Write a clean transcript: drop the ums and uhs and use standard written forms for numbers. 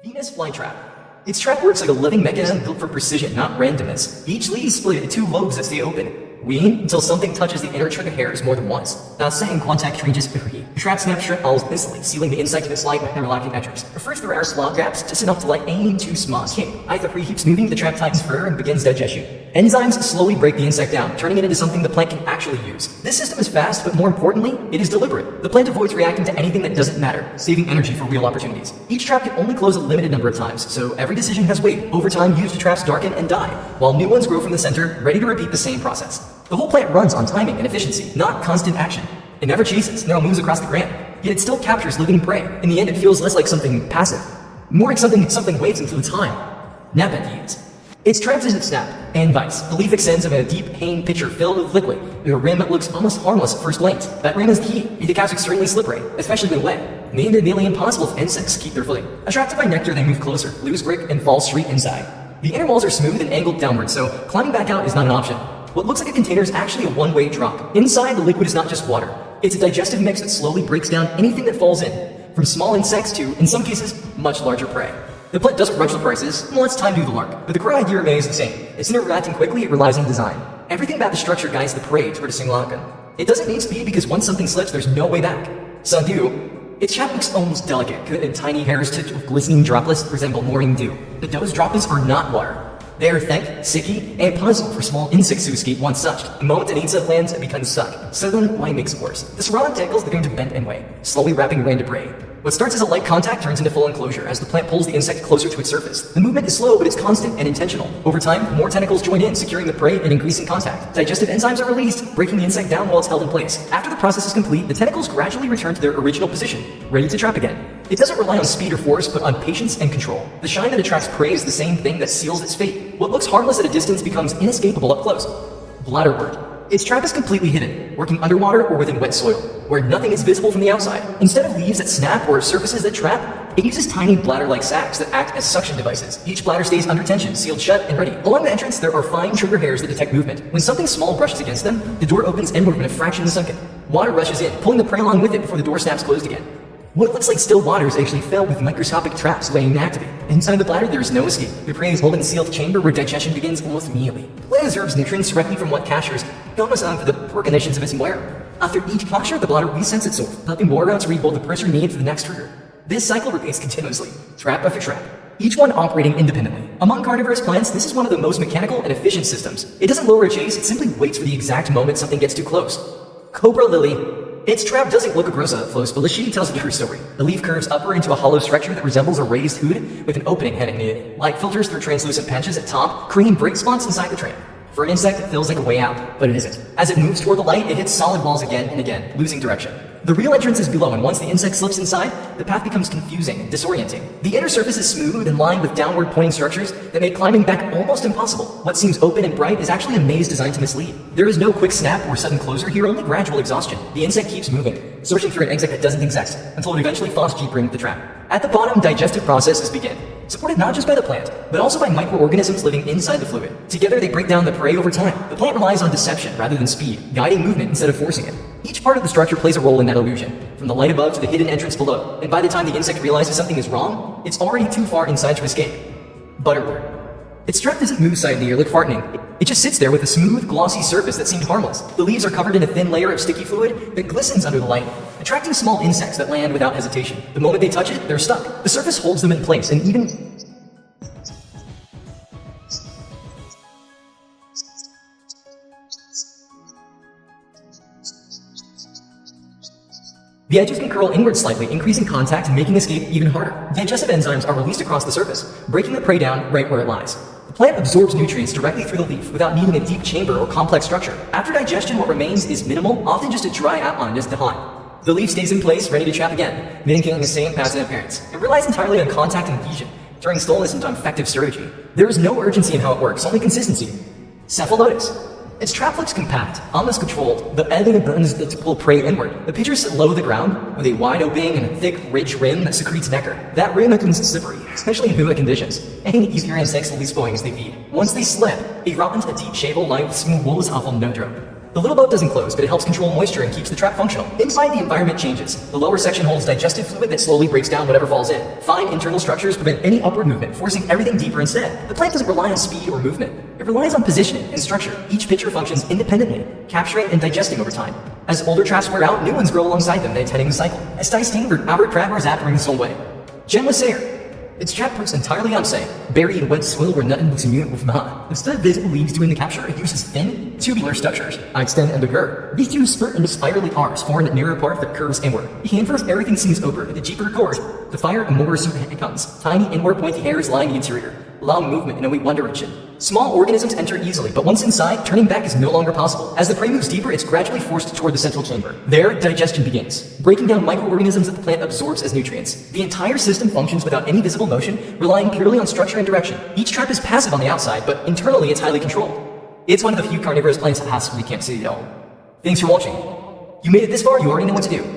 Venus Flytrap. Its trap works like a living mechanism built for precision, not randomness. Each lead is split into two lobes that stay open. Wean until something touches the inner trigger hairs more than once. Now saying contact ranges free. The trap snap shrimp falls instantly, sealing the insect in its light with interlocking edges. Refers to rare slot gaps, just enough to let aim too small. Either free keeps moving, the trap tightens further and begins digestion. Enzymes slowly break the insect down, turning it into something the plant can actually use. This system is fast, but more importantly, it is deliberate. The plant avoids reacting to anything that doesn't matter, saving energy for real opportunities. Each trap can only close a limited number of times, so every decision has weight. Over time, used traps darken and die, while new ones grow from the center, ready to repeat the same process. The whole plant runs on timing and efficiency, not constant action. It never chases, never moves across the ground, yet it still captures living prey. In the end, it feels less like something passive, more like something waits until time. Nepenthes. Its traps isn't snap and bites. The leaf extends in a deep hanging pitcher filled with liquid, with a rim that looks almost harmless at first glance. That rim is the key. It becomes extremely slippery, especially when wet, making it nearly impossible for insects to keep their footing. Attracted by nectar, they move closer, lose grip, and fall straight inside. The inner walls are smooth and angled downward, so climbing back out is not an option. What looks like a container is actually a one-way drop. Inside, the liquid is not just water. It's a digestive mix that slowly breaks down anything that falls in, from small insects to, in some cases, much larger prey. The plant doesn't rush the prices, and lets time do the work, but the core idea remains the same. Instead of reacting quickly, it relies on design. Everything about the structure guides the prey toward a single outcome. It doesn't need speed because once something slips, there's no way back. Sundew. Its shape looks almost delicate, coated in tiny hairs tipped with glistening droplets that resemble morning dew. But those droplets are not water. They are thick, sticky, and puzzle for small insects to escape once touched. The moment an insect lands, it becomes stuck. So then, why makes it worse? The surrounding tentacles begin to bend and weigh, slowly wrapping around the prey. What starts as a light contact turns into full enclosure as the plant pulls the insect closer to its surface. The movement is slow, but it's constant and intentional. Over time, more tentacles join in, securing the prey and increasing contact. Digestive enzymes are released, breaking the insect down while it's held in place. After the process is complete, the tentacles gradually return to their original position, ready to trap again. It doesn't rely on speed or force, but on patience and control. The shine that attracts prey is the same thing that seals its fate. What looks harmless at a distance becomes inescapable up close. Bladderwort. Its trap is completely hidden, working underwater or within wet soil, where nothing is visible from the outside. Instead of leaves that snap or surfaces that trap, it uses tiny bladder-like sacs that act as suction devices. Each bladder stays under tension, sealed shut and ready. Along the entrance, there are fine trigger hairs that detect movement. When something small brushes against them, the door opens inward when a fraction of a second. Water rushes in, pulling the prey along with it before the door snaps closed again. What looks like still water is actually filled with microscopic traps waiting to activate. Inside the bladder, there is no escape. The prey is held in a sealed chamber where digestion begins almost immediately. The plant absorbs nutrients directly from what captures, almost for the poor conditions of its wearer. After each puncture, the bladder resets itself, helping more rounds rebuild the pressure needed for the next trigger. This cycle repeats continuously, trap after trap, each one operating independently. Among carnivorous plants, this is one of the most mechanical and efficient systems. It doesn't lower a chase, it simply waits for the exact moment something gets too close. Cobra Lily. Its trap doesn't look aggressive up close, but the sheet tells a true story. The leaf curves upward into a hollow structure that resembles a raised hood with an opening heading it. Light filters through translucent patches at top, creating bright spots inside the trap. For an insect, it feels like a way out, but it isn't. As it moves toward the light, it hits solid walls again and again, losing direction. The real entrance is below, and once the insect slips inside, the path becomes confusing and disorienting. The inner surface is smooth and lined with downward pointing structures that make climbing back almost impossible. What seems open and bright is actually a maze designed to mislead. There is no quick snap or sudden closure here, only gradual exhaustion. The insect keeps moving, searching for an exit that doesn't exist, until it eventually falls deeper into the trap. At the bottom, digestive processes begin, supported not just by the plant, but also by microorganisms living inside the fluid. Together, they break down the prey over time. The plant relies on deception rather than speed, guiding movement instead of forcing it. Each part of the structure plays a role in that illusion, from the light above to the hidden entrance below, and by the time the insect realizes something is wrong, it's already too far inside to escape. Butterwort. Its strap doesn't move side of the ear like farting. It just sits there with a smooth, glossy surface that seemed harmless. The leaves are covered in a thin layer of sticky fluid that glistens under the light, attracting small insects that land without hesitation. The moment they touch it, they're stuck. The surface holds them in place, and even the edges can curl inward slightly, increasing contact and making escape even harder. Digestive enzymes are released across the surface, breaking the prey down right where it lies. The plant absorbs nutrients directly through the leaf without needing a deep chamber or complex structure. After digestion, what remains is minimal, often just a dry outline just to haunt. The leaf stays in place, ready to trap again, maintaining the same passive appearance. It relies entirely on contact and adhesion, turning stillness into effective strategy. There is no urgency in how it works, only consistency. Cephalotus. Its trap looks compact, almost controlled, but editing buttons to pull prey inward. The pitchers sit low to the ground, with a wide opening and a thick, rich rim that secretes nectar. That rim becomes slippery, especially in humid conditions, making it easier insects slowly spawning as they feed. Once they slip, they drop into a deep shavel lined with smooth wool as awful no drop. The little boat doesn't close, but it helps control moisture and keeps the trap functional. Inside, the environment changes. The lower section holds digestive fluid that slowly breaks down whatever falls in. Fine internal structures prevent any upward movement, forcing everything deeper instead. The plant doesn't rely on speed or movement. It relies on positioning and structure. Each pitcher functions independently, capturing and digesting over time. As older traps wear out, new ones grow alongside them, maintaining the cycle. As die standard, Albert Crab or Zap brings this whole way. Genlisea. Its trap works entirely on say, buried in wet soil where nothing looks immune with not. Instead of visible leaves doing the capture, it uses thin, tubular structures, extend and begir. These two spurt into spirally arms, forming a narrow part that curves inward. The hand first, everything seems over, the deeper it goes, the fire and more super it comes. Tiny inward pointy hairs line the interior, allowing movement in a one direction. Small organisms enter easily, but once inside, turning back is no longer possible. As the prey moves deeper, it's gradually forced toward the central chamber. There, digestion begins, breaking down microorganisms that the plant absorbs as nutrients. The entire system functions without any visible motion, relying purely on structure and direction. Each trap is passive on the outside, but internally it's highly controlled. It's one of the few carnivorous plants that passively can't see at all. Thanks for watching. You made it this far, you already know what to do.